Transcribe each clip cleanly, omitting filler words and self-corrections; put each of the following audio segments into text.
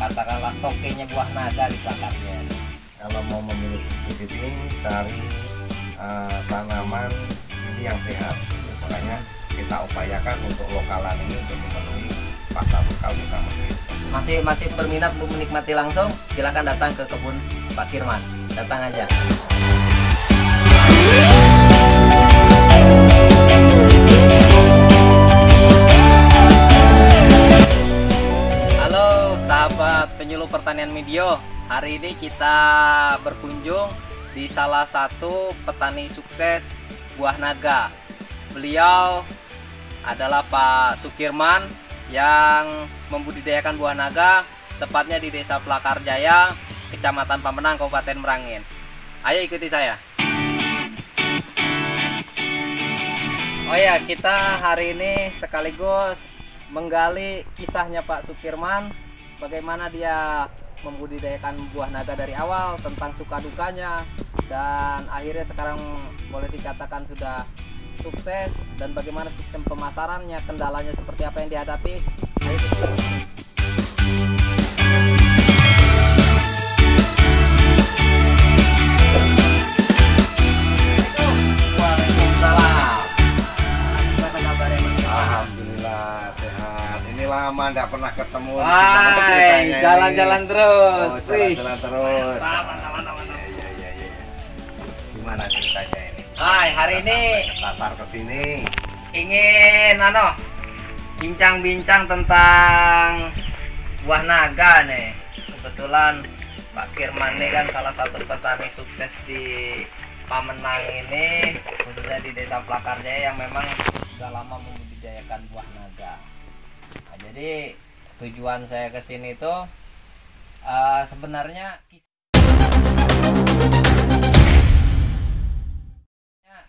katakanlah tokenya buah naga di belakangnya. Kalau mau memilih bibit ini cari tanaman ini yang sehat. Makanya kita upayakan untuk lokalan ini untuk memenuhi pasar lokal kita Masih berminat untuk menikmati langsung, silahkan datang ke kebun Pak Kirman. Datang aja. Halo sahabat penyuluh pertanian Medio. Hari ini kita berkunjung di salah satu petani sukses buah naga. Beliau adalah Pak Sukirman yang membudidayakan buah naga, tepatnya di Desa Plakarjaya, Kecamatan Pamenang, Kabupaten Merangin. Ayo ikuti saya. Oh ya, kita hari ini sekaligus menggali kisahnya Pak Sukirman, bagaimana dia membudidayakan buah naga dari awal, tentang suka dukanya, dan akhirnya sekarang boleh dikatakan sudah sukses, dan bagaimana sistem pemasarannya, kendalanya seperti apa yang dihadapi. Ayo kita. Waalaikumsalam. Gimana kabarnya Mas? Alhamdulillah sehat. Ini lama tidak pernah ketemu. Wah, jalan-jalan terus. Oh, jalan-jalan terus. Iya. Gimana ceritanya ini? Hai, hari ini Tatar ke sini. ingin bincang-bincang tentang buah naga nih. Kebetulan Pak Kirman ini kan salah satu petani sukses di Pamenang ini, khususnya di Desa Plakarjaya yang memang sudah lama membudidayakan buah naga. Nah, jadi tujuan saya ke sini itu sebenarnya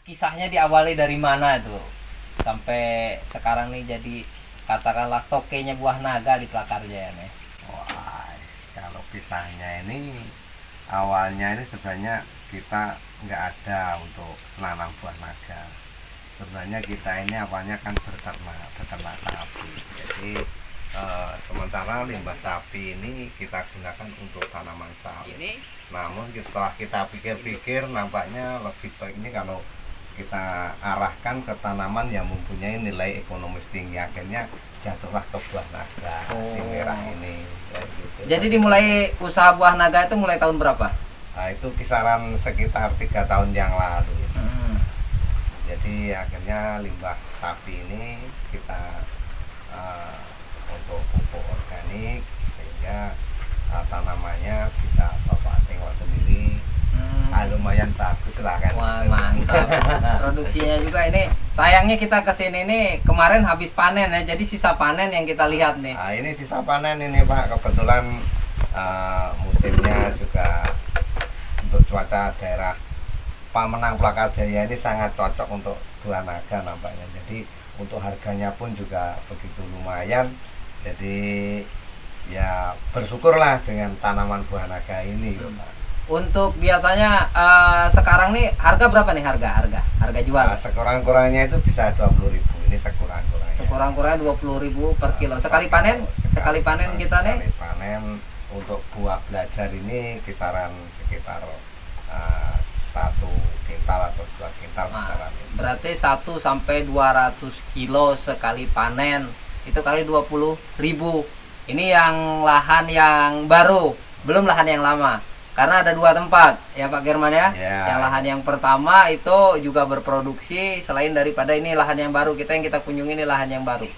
kisahnya diawali dari mana tuh sampai sekarang nih jadi katakanlah tokenya buah naga di Plakarjaya nih. Wah, kalau kisahnya ini awalnya ini sebenarnya kita nggak ada untuk nanam buah naga. Sebenarnya kita ini awalnya kan beternak sapi. Jadi sementara limbah sapi ini kita gunakan untuk tanaman sawit. Namun setelah kita pikir-pikir nampaknya lebih baik ini kalau kita arahkan ke tanaman yang mempunyai nilai ekonomis tinggi. Akhirnya jatuhlah ke buah naga si merah ini gitu. Jadi dimulai usaha buah naga itu mulai tahun berapa? Nah, itu kisaran sekitar 3 tahun yang lalu. Jadi akhirnya limbah sapi ini kita untuk pupuk organik sehingga tanamannya bisa bapak tengok sendiri. Lumayan bagus lah kan. Wah, mantap. Produksinya juga ini. Sayangnya kita kesini nih kemarin habis panen ya, jadi sisa panen yang kita lihat nih. Nah, ini sisa panen ini Pak. Kebetulan musimnya juga untuk cuaca daerah Pamenang Plakarjaya ini sangat cocok untuk buah naga nampaknya. Jadi untuk harganya pun juga begitu lumayan. Jadi ya bersyukurlah dengan tanaman buah naga ini. Untuk biasanya sekarang nih harga berapa nih harga jual? Nah, sekurang-kurangnya itu bisa 20.000. Ini sekurang-kurangnya. Sekurang-kurangnya 20.000 per kilo. Sekali panen kita nih. Sekali panen untuk buah belajar ini kisaran sekitar 1 kintal atau 2 kintal kisaran. Berarti 1 sampai 200 kilo sekali panen. Itu kali 20.000. Ini yang lahan yang baru, belum lahan yang lama. Karena ada 2 tempat ya Pak Kirman ya. Yang lahan yang pertama itu juga berproduksi, selain daripada ini lahan yang baru, yang kita kunjungi ini lahan yang baru.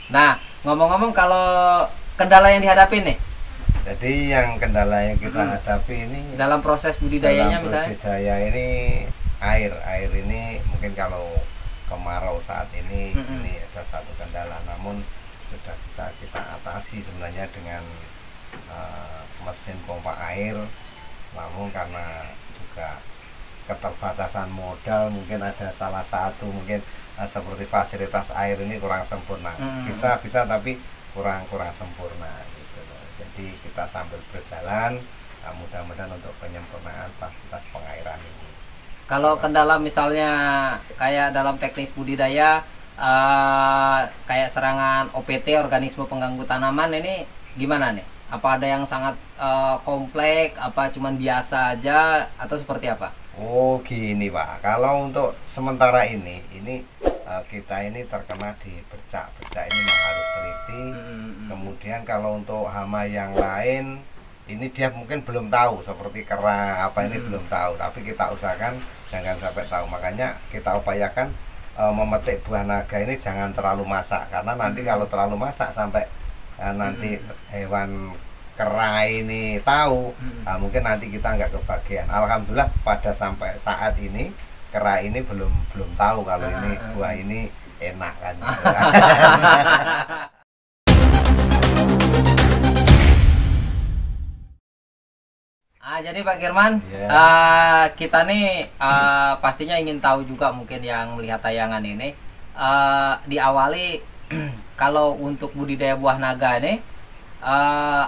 Nah, ngomong-ngomong kalau kendala yang dihadapi nih. Jadi yang kendala yang kita hadapi ini dalam proses budidayanya misalnya. Budidaya ini air ini mungkin kalau kemarau saat ini ini ada satu kendala, namun sudah bisa kita atasi sebenarnya dengan mesin pompa air. Namun karena juga keterbatasan modal, mungkin ada salah satu mungkin seperti fasilitas air ini kurang sempurna. Bisa tapi kurang sempurna gitu. Jadi kita sambil berjalan, mudah-mudahan untuk penyempurnaan fasilitas pengairan ini. Kalau kendala misalnya kayak dalam teknis budidaya, kayak serangan OPT, organisme pengganggu tanaman, ini gimana nih? Apa ada yang sangat kompleks, apa cuman biasa aja atau seperti apa? Oh gini Pak, kalau untuk sementara ini kita ini terkena di bercak. Bercak ini memang harus teliti. Kemudian kalau untuk hama yang lain ini dia mungkin belum tahu, seperti kera apa ini belum tahu, tapi kita usahakan jangan sampai tahu. Makanya kita upayakan memetik buah naga ini jangan terlalu masak, karena nanti kalau terlalu masak sampai nanti hewan kera ini tahu, mungkin nanti kita nggak kebagian. Alhamdulillah pada sampai saat ini kera ini belum tahu kalau ini buah ini enak kan. Jadi Pak Kirman, kita nih pastinya ingin tahu juga, mungkin yang melihat tayangan ini diawali kalau untuk budidaya buah naga ini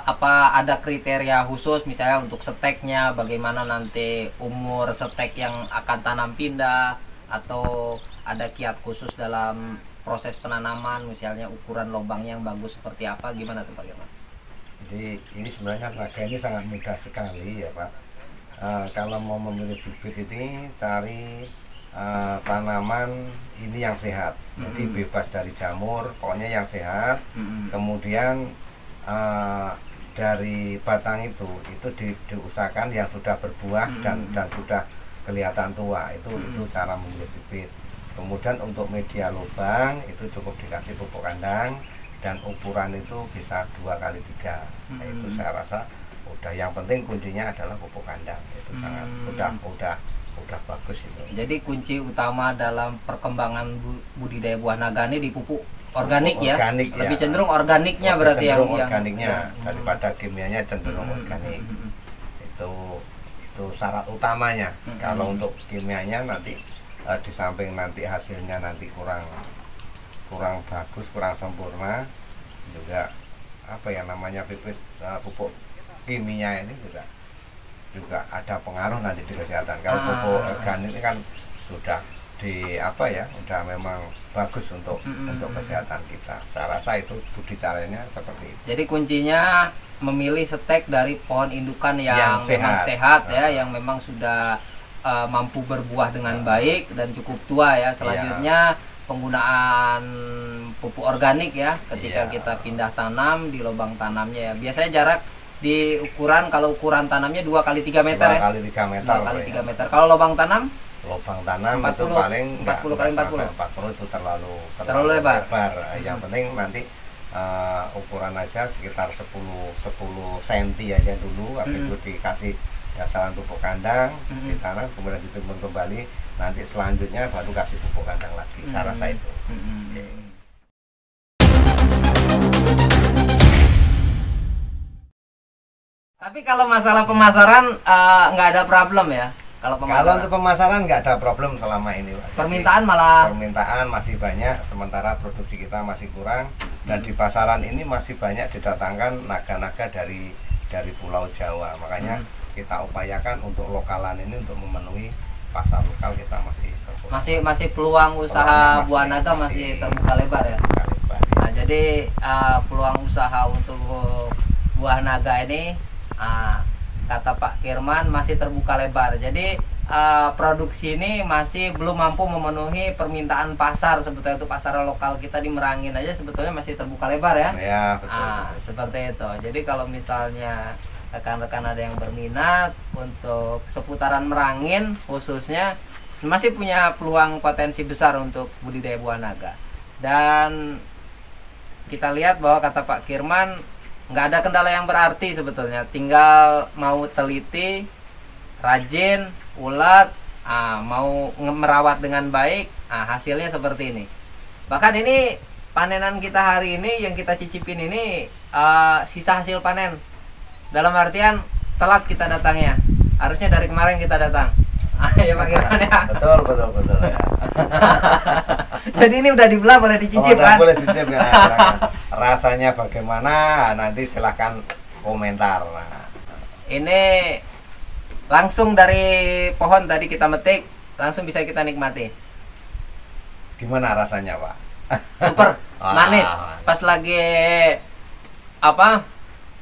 apa ada kriteria khusus, misalnya untuk steknya bagaimana, nanti umur stek yang akan tanam pindah, atau ada kiat khusus dalam proses penanaman, misalnya ukuran lubangnya yang bagus seperti apa, gimana tuh Pak Kirman? Jadi ini sebenarnya naga ini sangat mudah sekali ya Pak. Kalau mau memilih bibit ini cari tanaman ini yang sehat, jadi bebas dari jamur, pokoknya yang sehat. Kemudian dari batang itu diusahakan yang sudah berbuah dan sudah kelihatan tua, itu cara memilih bibit. Kemudian untuk media lubang itu cukup dikasih pupuk kandang, dan ukuran itu bisa 2x3. Itu saya rasa udah, yang penting kuncinya adalah pupuk kandang, itu sangat udah bagus itu. Jadi kunci utama dalam perkembangan budidaya buah naga ini di pupuk organik ya, lebih cenderung organiknya, berarti cenderung organiknya daripada kimianya, cenderung organik. Itu syarat utamanya. Kalau untuk kimianya nanti di samping nanti hasilnya nanti kurang bagus, kurang sempurna, juga apa ya namanya pupuk kimia ini juga ada pengaruh nanti di kesehatan. Kalau pupuk organik ini kan sudah udah memang bagus untuk kesehatan kita. Saya rasa itu budi caranya seperti itu. Jadi kuncinya memilih stek dari pohon indukan yang memang sehat ya, yang memang sudah mampu berbuah dengan baik dan cukup tua ya. Selanjutnya penggunaan pupuk organik ya ketika kita pindah tanam di lubang tanamnya ya. Biasanya jarak di ukuran, kalau ukuran tanamnya 2x3 meter ya. 2x3 meter. 2x3 meter. Kalau lubang tanam? Lubang tanam 40, itu paling 40 itu terlalu lebar. Yang penting nanti ukuran aja sekitar 10 cm aja dulu, habis itu dikasih dasaran pupuk kandang, ditanam, kemudian ditimbun kembali, nanti selanjutnya baru kasih pupuk kandang lagi. Saya rasa itu. Tapi kalau masalah pemasaran nggak ada problem ya? Kalau untuk pemasaran nggak ada problem selama ini, Pak. Permintaan masih banyak, sementara produksi kita masih kurang, dan di pasaran ini masih banyak didatangkan naga-naga dari Pulau Jawa. Makanya kita upayakan untuk lokalan ini, untuk memenuhi pasar lokal kita masih peluang usaha buah naga masih terbuka lebar ya. Nah, jadi peluang usaha untuk buah naga ini kata Pak Kirman masih terbuka lebar. Jadi produksi ini masih belum mampu memenuhi permintaan pasar, sebetulnya untuk pasar lokal kita di Merangin aja sebetulnya masih terbuka lebar ya. Ya, betul. Seperti itu. Jadi kalau misalnya rekan-rekan ada yang berminat untuk seputaran Merangin khususnya, masih punya peluang potensi besar untuk budidaya buah naga. Dan kita lihat bahwa kata Pak Kirman nggak ada kendala yang berarti sebetulnya, tinggal mau teliti, rajin, ulat, mau merawat dengan baik, hasilnya seperti ini. Bahkan ini panenan kita hari ini yang kita cicipin ini sisa hasil panen, dalam artian telat kita datangnya, harusnya dari kemarin kita datang. Ya Pak Kirman ya. Betul ya. Jadi ini udah dibelah, boleh dicicip kan? Boleh dicicip ya. Rasanya bagaimana? Nanti silahkan komentar. Ini langsung dari pohon tadi kita metik, langsung bisa kita nikmati. Gimana rasanya, Pak? Super manis. Pas lagi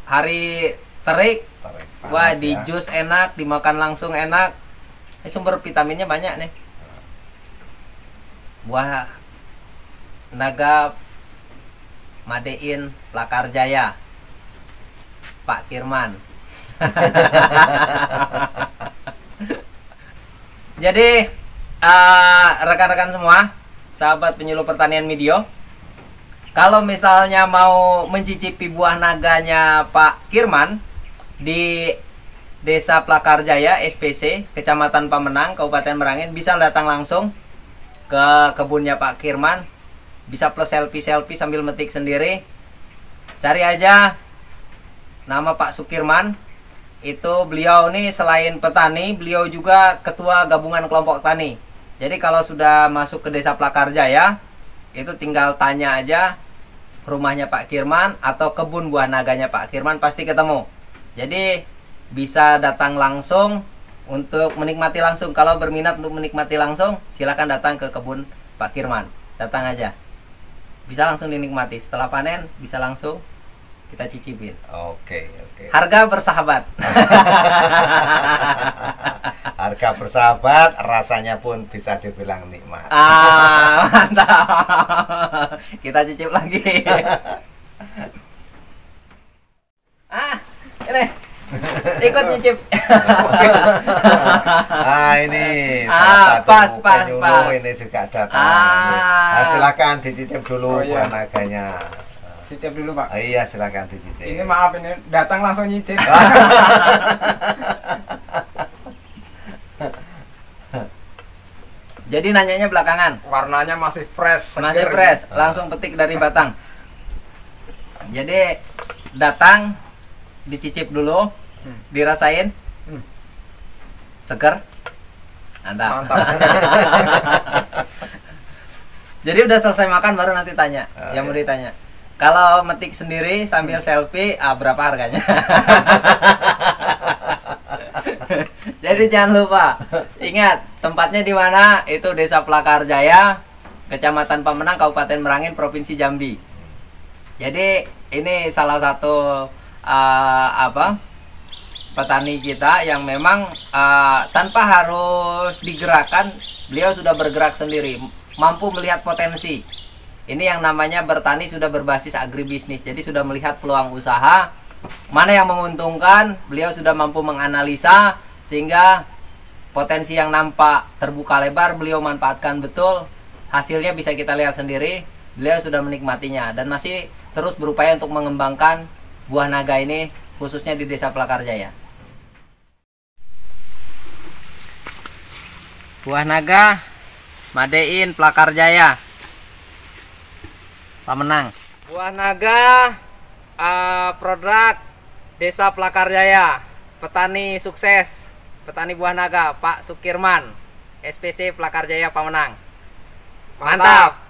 hari terik. Panas Wah, ya. di jus enak, dimakan langsung enak. Ini sumber vitaminnya banyak nih. Buah naga Madein Plakarjaya, Pak Kirman. Jadi rekan-rekan semua, sahabat penyuluh pertanian Medio, kalau misalnya mau mencicipi buah naganya Pak Kirman di Desa Plakarjaya SPC, Kecamatan Pamenang, Kabupaten Merangin, bisa datang langsung ke kebunnya Pak Kirman. Bisa plus selfie sambil metik sendiri. Cari aja nama Pak Sukirman. Itu beliau nih selain petani, beliau juga ketua gabungan kelompok tani. Jadi kalau sudah masuk ke Desa Plakarjaya, itu tinggal tanya aja rumahnya Pak Kirman atau kebun buah naganya Pak Kirman, pasti ketemu. Jadi bisa datang langsung untuk menikmati langsung. Kalau berminat untuk menikmati langsung, silakan datang ke kebun Pak Kirman. Datang aja. Bisa langsung dinikmati. Setelah panen bisa langsung kita cicipin. Oke. Harga bersahabat. Harga bersahabat, rasanya pun bisa dibilang nikmat. Mantap. Kita cicip lagi. Ini ikut nyicip. Ini salah satu pas. penyuluh ini juga datang. Nah, silakan dicicip dulu buah naganya. Cicip dulu Pak. Iya, silakan dicicip. Ini maaf ini datang langsung nyicip. Jadi nanyanya belakangan. Warnanya masih fresh. Masih seger. fresh, langsung petik dari batang. Jadi datang, dicicip dulu, dirasain, seger, mantap. Jadi udah selesai makan baru nanti tanya, yang mau ditanya. Kalau metik sendiri sambil selfie, berapa harganya? Jadi jangan lupa, ingat tempatnya di mana? Itu Desa Plakarjaya, Kecamatan Pamenang, Kabupaten Merangin, Provinsi Jambi. Jadi ini salah satu petani kita yang memang tanpa harus digerakkan, beliau sudah bergerak sendiri, mampu melihat potensi. Ini yang namanya bertani sudah berbasis agribisnis. Jadi sudah melihat peluang usaha, mana yang menguntungkan, beliau sudah mampu menganalisa sehingga potensi yang nampak terbuka lebar beliau manfaatkan betul. Hasilnya bisa kita lihat sendiri. Beliau sudah menikmatinya dan masih terus berupaya untuk mengembangkan buah naga ini khususnya di Desa Plakarjaya. Buah naga Madein Plakarjaya, Pamenang. Buah naga produk Desa Plakarjaya, petani sukses, petani buah naga Pak Sukirman, SPC Plakarjaya Pamenang. Mantap.